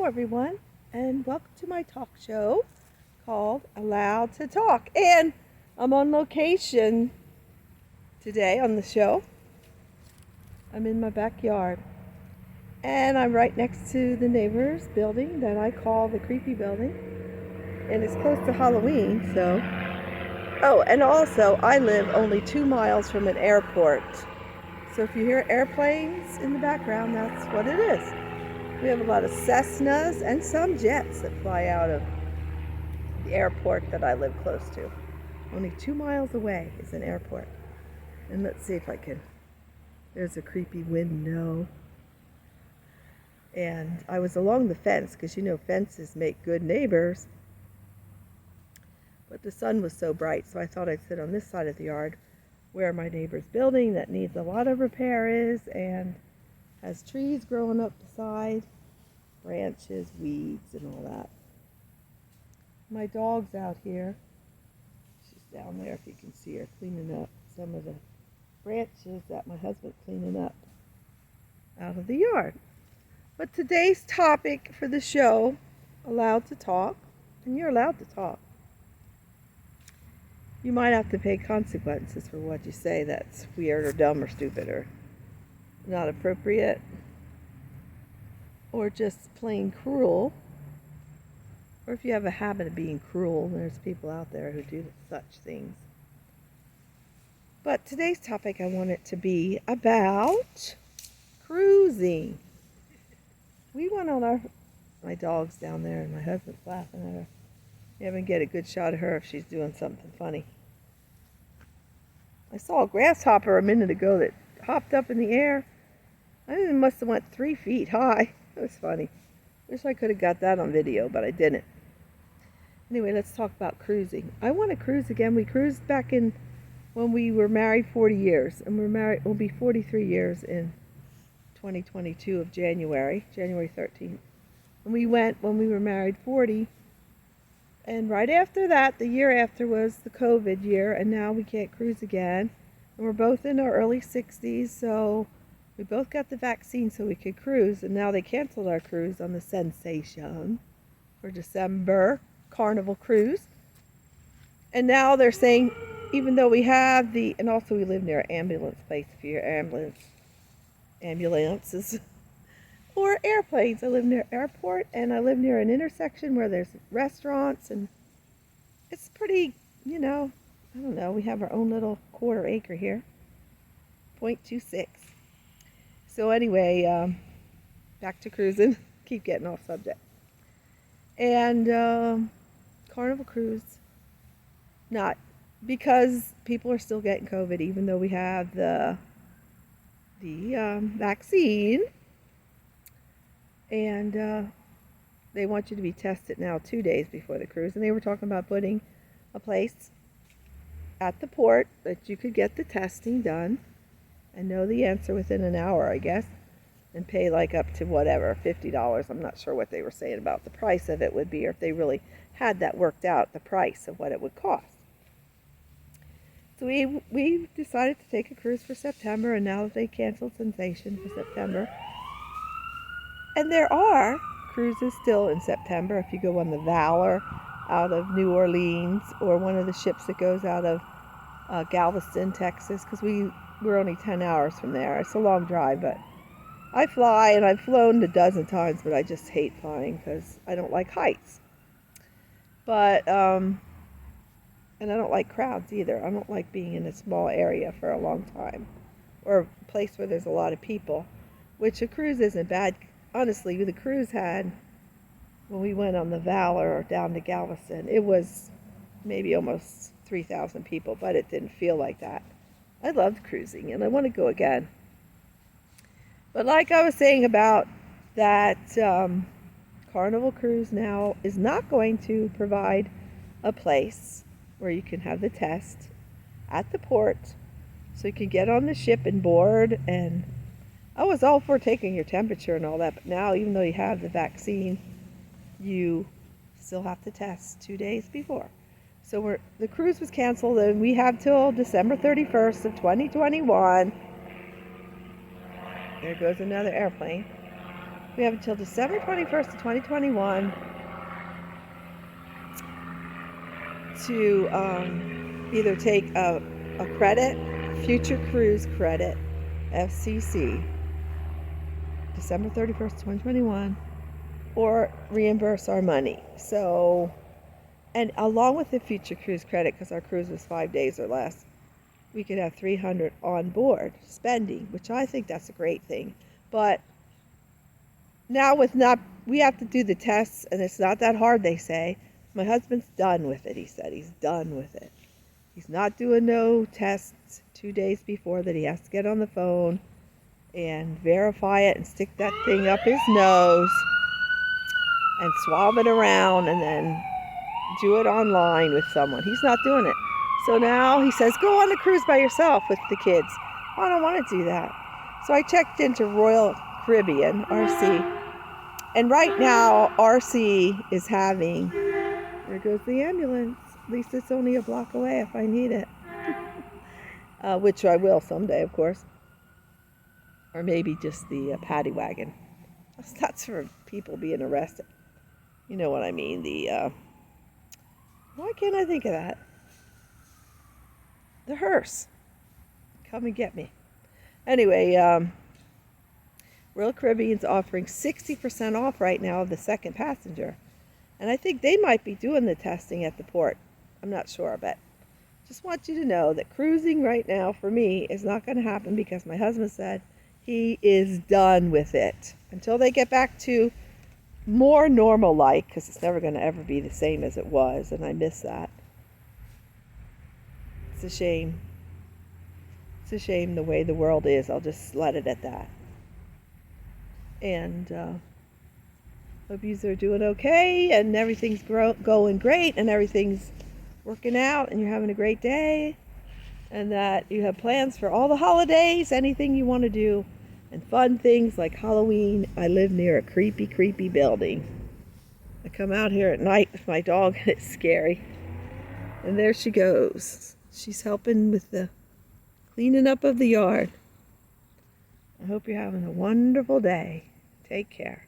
Hello everyone, and welcome to my talk show called Allowed to Talk. And I'm on location today on the show. I'm in my backyard, and I'm right next to the neighbor's building that I call the creepy building, and it's close to Halloween. Oh, and also I live only 2 miles from an airport, so if you hear airplanes in the background, that's what it is. We have a lot of Cessnas and some jets that fly out of the airport that I live close to. Only 2 miles away is an airport. And let's see if I can. There's a creepy window. And I was along the fence because you know fences make good neighbors. But the sun was so bright, so I thought I'd sit on this side of the yard where my neighbor's building that needs a lot of repair is and has trees growing up the side, branches, weeds, and all that. My dog's out here. She's down there, if you can see her, cleaning up some of the branches that my husband's cleaning up out of the yard. But today's topic for the show, Allowed to Talk, and you're allowed to talk. You might have to pay consequences for what you say that's weird or dumb or stupid or not appropriate or just plain cruel, or if you have a habit of being cruel, there's people out there who do such things. But today's topic, I want it to be about cruising. We went on my dog's down there and my husband's laughing at her. You haven't get a good shot of her if she's doing something funny. I saw a grasshopper a minute ago that hopped up in the air. I think it must have went 3 feet high. It was funny. Wish I could have got that on video, but I didn't. Anyway, let's talk about cruising. I want to cruise again. We cruised back in when we were married 40 years, and we'll be 43 years in 2022 of January 13th. And we went when we were married 40. And right after that, the year after was the COVID year, and now we can't cruise again. And we're both in our early 60s, so we both got the vaccine so we could cruise, and now they canceled our cruise on the Sensation for December, Carnival Cruise. And now they're saying, even though we have and also we live near an ambulance place, if you hear ambulances, or airplanes. I live near an airport, and I live near an intersection where there's restaurants, and it's pretty, I don't know, we have our own little 1/4 acre here, 0.26. So anyway, back to cruising. Keep getting off subject. And Carnival Cruise, not because people are still getting COVID, even though we have the vaccine. And they want you to be tested now 2 days before the cruise. And they were talking about putting a place at the port that you could get the testing done and know the answer within an hour, I guess, and pay like up to whatever, $50. I'm not sure what they were saying about the price of it would be, or if they really had that worked out, the price of what it would cost. So we decided to take a cruise for September, and now that they canceled Sensation for September, and there are cruises still in September if you go on the Valor out of New Orleans, or one of the ships that goes out of Galveston, Texas, because we're only 10 hours from there. It's a long drive, but I fly, and I've flown a dozen times, but I just hate flying because I don't like heights. But, and I don't like crowds either. I don't like being in a small area for a long time, or a place where there's a lot of people, which a cruise isn't bad. Honestly, the cruise had, when we went on the Valor down to Galveston, it was maybe almost 3,000 people, but it didn't feel like that. I loved cruising, and I want to go again. But like I was saying about that Carnival Cruise now is not going to provide a place where you can have the test at the port, so you can get on the ship and board. And I was all for taking your temperature and all that, but now, even though you have the vaccine, you still have to test 2 days before. So the cruise was canceled, and we have till December 31st of 2021. There goes another airplane. We have until December 21st of 2021 to either take a credit, Future Cruise Credit, FCC, December 31st, 2021, or reimburse our money. So, and along with the Future Cruise Credit, because our cruise was 5 days or less, we could have $300 on board spending, which I think that's a great thing. But now we have to do the tests, and it's not that hard, they say. My husband's done with it, he said. He's done with it. He's not doing no tests 2 days before that he has to get on the phone and verify it and stick that thing up his nose and swab it around and then do it online with someone. He's not doing it. So now he says, go on a cruise by yourself with the kids. I don't want to do that. So I checked into Royal Caribbean, RC. And right now, RC is having, there goes the ambulance. At least it's only a block away if I need it. Which I will someday, of course. Or maybe just the paddy wagon. That's for people being arrested. You know what I mean. Why can't I think of that? The hearse. Come and get me. Anyway, Royal Caribbean's offering 60% off right now of the second passenger. And I think they might be doing the testing at the port. I'm not sure, but just want you to know that cruising right now for me is not going to happen because my husband said he is done with it. Until they get back to more normal-like, because it's never going to ever be the same as it was, and I miss that. It's a shame. It's a shame the way the world is. I'll just let it at that. And hope you are doing okay, and everything's going great, and everything's working out, and you're having a great day, and that you have plans for all the holidays, anything you want to do, and fun things like Halloween. I live near a creepy, creepy building. I come out here at night with my dog, and it's scary. And there she goes. She's helping with the cleaning up of the yard. I hope you're having a wonderful day. Take care.